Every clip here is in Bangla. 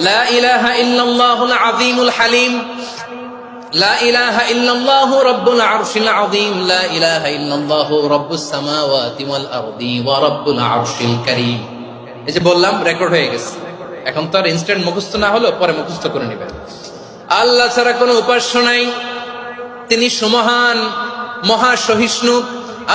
লা ইলাহা ইল্লাল্লাহুল আযীমুল হালিম, লা ইলাহা ইল্লাল্লাহু রাব্বুল আরশিল আযীম, লা ইলাহা ইল্লাল্লাহু রাব্বুস সামাওয়াতি ওয়াল আরদি ওয়া রাব্বুল আরশিল কারীম। এই যে বললাম, রেকর্ড হয়ে গেছে। এখন তো আর ইনস্ট্যান্ট মুখস্থ না হলো, পরে মুখস্থ করে নেবেন। আল্লাহ ছাড়া কোনো উপাস্য নাই, তিনি সুমহান, মহা সহিষ্ণু।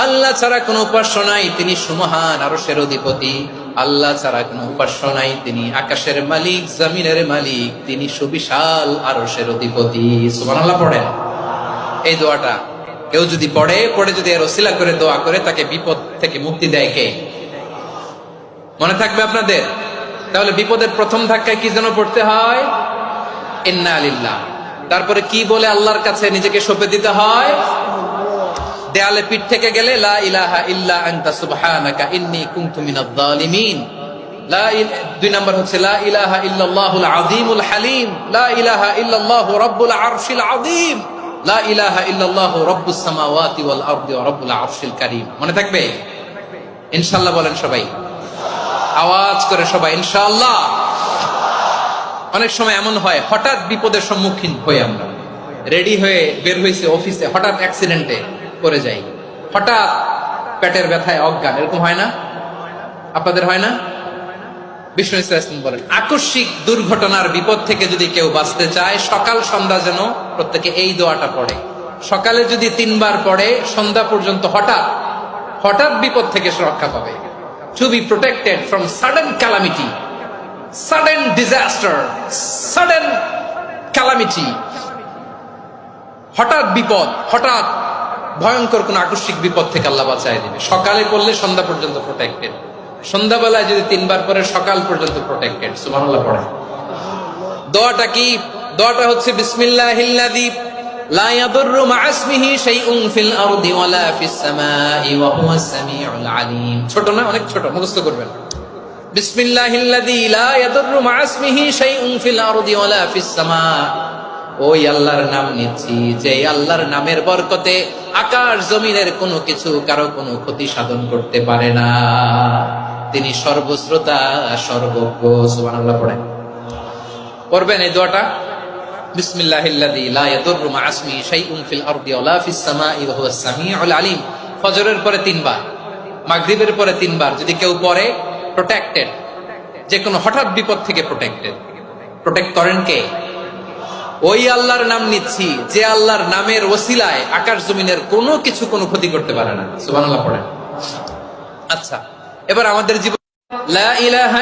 আল্লাহ ছাড়া কোনো উপাস্য নাই, তিনি সুমহান, আরশের অধিপতি। আল্লাহ ছাড়া কোনো উপাস্য নাই, তিনি আকাশের মালিক, জমিনের মালিক, তিনি সুবিশাল আরশের অধিপতি। সুবহানাল্লাহ পড়েন। এই দোয়াটা কেউ যদি পড়ে যদি এর ওসিলা করে দোয়া করে, তাকে বিপদ থেকে মুক্তি দেয় কে? মনে থাকবে আপনাদের? তাহলে বিপদের প্রথম ধাক্কায় কি যেন পড়তে হয়? ইন্না লিল্লাহ। তারপরে কি বলে আল্লাহর কাছে নিজেকে সঁপে দিতে হয়? দেয়ালে পিঠ থেকে গেলে লা ইলাহা ইল্লা আনতা সুবহানাকা ইন্নী কুনতু মিনাজ জালিমিন। দুই নাম্বার হচ্ছে লা ইলাহা ইল্লাল্লাহুল আযীমুল হালিম, লা ইলাহা ইল্লাল্লাহু রাব্বুল আরশিল আযীম, লা ইলাহা ইল্লাল্লাহু রাব্বুস সামাওয়াতি ওয়াল আরদি ওয়া রাব্বুল আরশিল কারীম। মনে থাকবে? ইনশাআল্লাহ বলেন সবাই, আওয়াজ করে সবাই ইনশাআল্লাহ। অনেক সময় এমন হয়, হঠাৎ বিপদের সম্মুখীন হই আমরা, রেডি হয়ে বের হয়েছে অফিসে, হঠাৎ অ্যাক্সিডেন্টে পড়ে যাই, হঠাৎ পেটের ব্যথায় অজ্ঞান, এরকম হয় না? আপনাদের হয় না? বিষ্ণু ইসলাম বলেন, আকস্মিক দুর্ঘটনার বিপদ থেকে যদি কেউ বাঁচতে চায়, সকাল সন্ধ্যা যেন প্রত্যেকে এই দোয়াটা পড়ে। সকালে যদি 3 বার পড়ে, সন্ধ্যা পর্যন্ত হঠাৎ বিপদ থেকে সে রক্ষা পাবে। To be protected from sudden calamity, sudden disaster, sudden calamity, হঠাৎ বিপদ, হঠাৎ ভয়ঙ্কর কোন আকস্মিক বিপদ থেকে আল্লাহ বাঁচায় দিবে। সকালে পড়লে সন্ধ্যা পর্যন্ত প্রোটেক্টেড, সন্ধ্যাবেলায় যদি 3 বার পরে সকাল পর্যন্ত প্রোটেক্টেড। সুবহানাল্লাহ পড়ে। দোয়াটা কি? দোয়াটা হচ্ছে বিসমিল্লাহিল্লাযী লা ইয়াদুররু মা'a ইসমিহি শাইউন ফিল আরদি ওয়ালা ফিস সামাই ওয়া হুয়াস সামিউল আলীম। ছোট না? অনেক ছোট, মুখস্থ করবেন। বিসমিল্লাহিল্লাযী লা ইয়াদুররু মা'a ইসমিহি শাইউন ফিল আরদি ওয়ালা ফিস সামা। ওই আল্লাহর নাম নিচ্ছি, যে আল্লাহর নামের বরকতে আকাশ জমিনের কোনো কিছু কারো কোনো ক্ষতি সাধন করতে পারে না। তিনি সর্বশ্রোতা, সর্বজ্ঞ। সুবহানাল্লাহ পড়েন। পড়বেন এই দোয়াটা, বিসমিল্লাহিল্লাযী লা ইয়াদুররু মা'a ইসমিহি শাইউন ফিল আরদি ওয়ালা ফিস সামাই ওয়া হুয়াস সামিউল আলীম। ফজরের পরে 3 বার, মাগরিবের পরে 3 বার যদি কেউ পড়ে, প্রোটেক্টেড, যে কোনো হঠাৎ বিপদ থেকে প্রোটেক্টেড। প্রোটেক্ট করেন কে? ওই আল্লাহর নাম নিচ্ছি, যে আল্লাহর নামের ওসিলায় আকাশ জমিনের কোনো কিছু কোনো ক্ষতি করতে পারে না। সুবহানাল্লাহ পড়েন। আচ্ছা, এবার আমাদের জীবন লা ইলাহা